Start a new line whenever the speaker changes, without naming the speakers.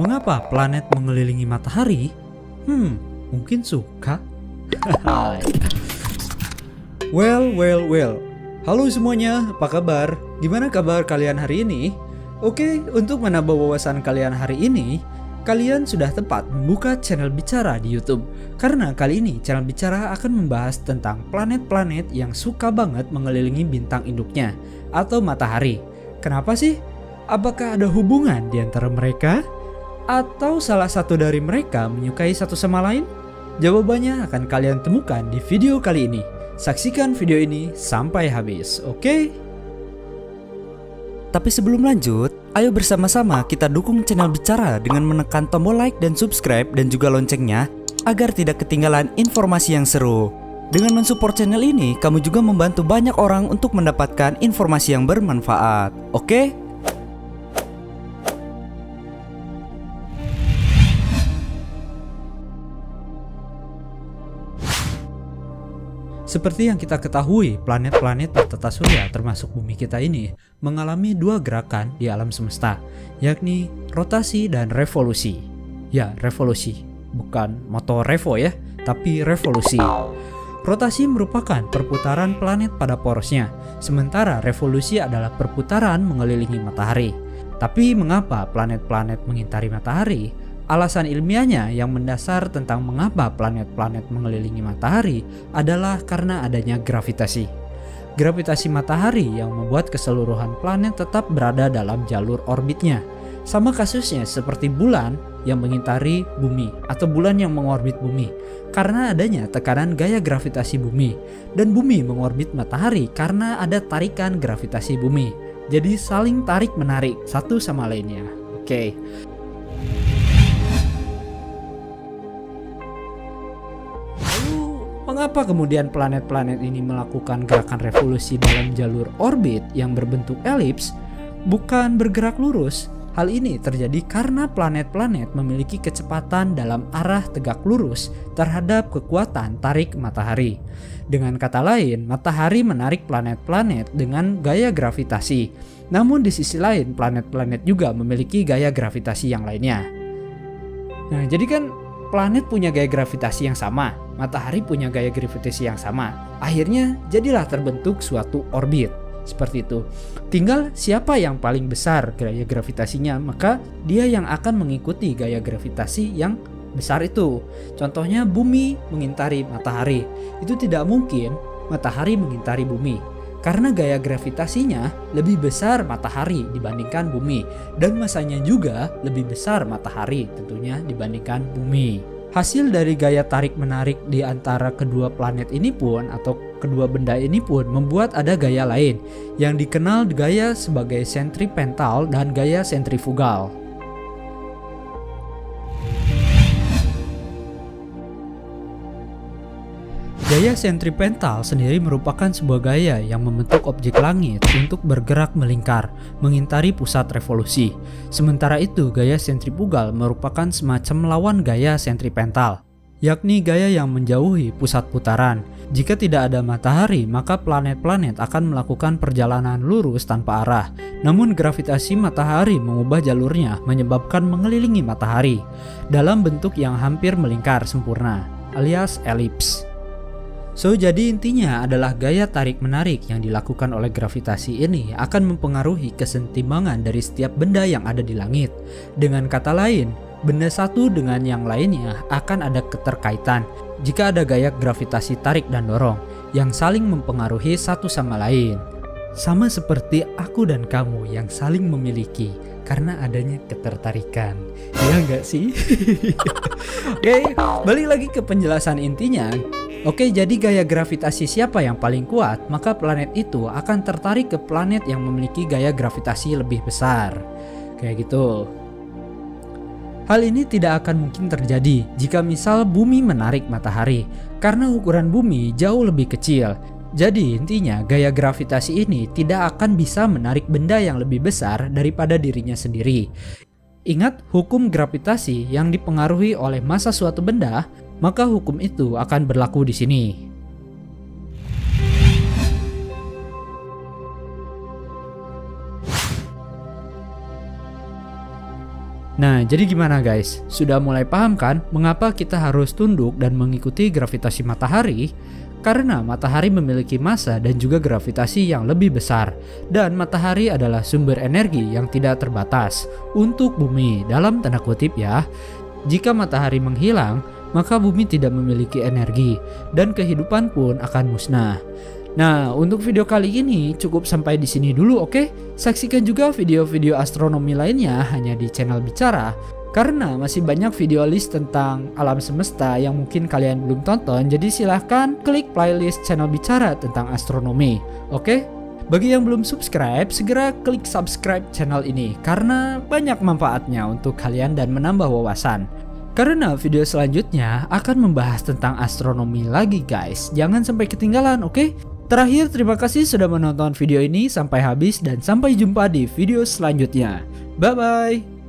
Mengapa planet mengelilingi matahari? Mungkin suka. Well. Halo semuanya, apa kabar? Gimana kabar kalian hari ini? Oke, untuk menambah wawasan kalian hari ini, kalian sudah tepat membuka channel Bicara di YouTube. Karena kali ini channel Bicara akan membahas tentang planet-planet yang suka banget mengelilingi bintang induknya atau matahari. Kenapa sih? Apakah ada hubungan di antara mereka? Atau salah satu dari mereka menyukai satu sama lain? Jawabannya akan kalian temukan di video kali ini. Saksikan video ini sampai habis, oke? Tapi sebelum lanjut, ayo bersama-sama kita dukung channel Bicara dengan menekan tombol like dan subscribe dan juga loncengnya agar tidak ketinggalan informasi yang seru. Dengan mensupport channel ini, kamu juga membantu banyak orang untuk mendapatkan informasi yang bermanfaat, oke? Seperti yang kita ketahui, planet-planet tata surya termasuk bumi kita ini mengalami dua gerakan di alam semesta, yakni rotasi dan revolusi. Ya, revolusi, bukan motor revo ya, tapi revolusi. Rotasi merupakan perputaran planet pada porosnya, sementara revolusi adalah perputaran mengelilingi matahari. Tapi mengapa planet-planet mengitari matahari? Alasan ilmiahnya yang mendasar tentang mengapa planet-planet mengelilingi matahari adalah karena adanya gravitasi. Gravitasi matahari yang membuat keseluruhan planet tetap berada dalam jalur orbitnya. Sama kasusnya seperti bulan yang mengitari bumi atau bulan yang mengorbit bumi. Karena adanya tekanan gaya gravitasi bumi. Dan bumi mengorbit matahari karena ada tarikan gravitasi bumi. Jadi saling tarik-menarik satu sama lainnya. Oke. Mengapa kemudian planet-planet ini melakukan gerakan revolusi dalam jalur orbit yang berbentuk elips, bukan bergerak lurus? Hal ini terjadi karena planet-planet memiliki kecepatan dalam arah tegak lurus terhadap kekuatan tarik matahari. Dengan kata lain, matahari menarik planet-planet dengan gaya gravitasi. Namun di sisi lain, planet-planet juga memiliki gaya gravitasi yang lainnya. Nah, jadi kan planet punya gaya gravitasi yang sama, matahari punya gaya gravitasi yang sama. Akhirnya jadilah terbentuk suatu orbit. Seperti itu. Tinggal siapa yang paling besar gaya gravitasinya, maka dia yang akan mengikuti gaya gravitasi yang besar itu. Contohnya bumi mengitari matahari. Itu tidak mungkin matahari mengitari bumi. Karena gaya gravitasinya lebih besar matahari dibandingkan bumi. Dan masanya juga lebih besar matahari tentunya dibandingkan bumi. Hasil dari gaya tarik-menarik di antara kedua planet ini pun atau kedua benda ini pun membuat ada gaya lain yang dikenal gaya sebagai sentripetal dan gaya sentrifugal. Gaya sentripetal sendiri merupakan sebuah gaya yang membentuk objek langit untuk bergerak melingkar, mengitari pusat revolusi. Sementara itu, gaya sentrifugal merupakan semacam lawan gaya sentripetal, yakni gaya yang menjauhi pusat putaran. Jika tidak ada matahari, maka planet-planet akan melakukan perjalanan lurus tanpa arah. Namun gravitasi matahari mengubah jalurnya, menyebabkan mengelilingi matahari dalam bentuk yang hampir melingkar sempurna, alias elips. Jadi intinya adalah gaya tarik-menarik yang dilakukan oleh gravitasi ini akan mempengaruhi kesetimbangan dari setiap benda yang ada di langit. Dengan kata lain, benda satu dengan yang lainnya akan ada keterkaitan jika ada gaya gravitasi tarik dan dorong yang saling mempengaruhi satu sama lain. Sama seperti aku dan kamu yang saling memiliki karena adanya ketertarikan. Ya enggak sih? Oke, balik lagi ke penjelasan intinya. Oke, jadi gaya gravitasi siapa yang paling kuat, maka planet itu akan tertarik ke planet yang memiliki gaya gravitasi lebih besar. Kayak gitu. Hal ini tidak akan mungkin terjadi jika misal bumi menarik matahari, karena ukuran bumi jauh lebih kecil. Jadi intinya gaya gravitasi ini tidak akan bisa menarik benda yang lebih besar daripada dirinya sendiri. Ingat hukum gravitasi yang dipengaruhi oleh massa suatu benda, maka hukum itu akan berlaku di sini. Nah, jadi gimana guys? Sudah mulai paham kan mengapa kita harus tunduk dan mengikuti gravitasi matahari? Karena matahari memiliki massa dan juga gravitasi yang lebih besar. Dan matahari adalah sumber energi yang tidak terbatas untuk bumi, dalam tanda kutip ya. Jika matahari menghilang, maka bumi tidak memiliki energi dan kehidupan pun akan musnah. Nah, untuk video kali ini cukup sampai di sini dulu, oke? Saksikan juga video-video astronomi lainnya hanya di channel Bicara. Karena masih banyak video list tentang alam semesta yang mungkin kalian belum tonton, jadi silahkan klik playlist channel Bicara tentang astronomi, oke? Bagi yang belum subscribe, segera klik subscribe channel ini karena banyak manfaatnya untuk kalian dan menambah wawasan. Karena video selanjutnya akan membahas tentang astronomi lagi guys, jangan sampai ketinggalan, oke? Terakhir, terima kasih sudah menonton video ini sampai habis dan sampai jumpa di video selanjutnya. Bye-bye!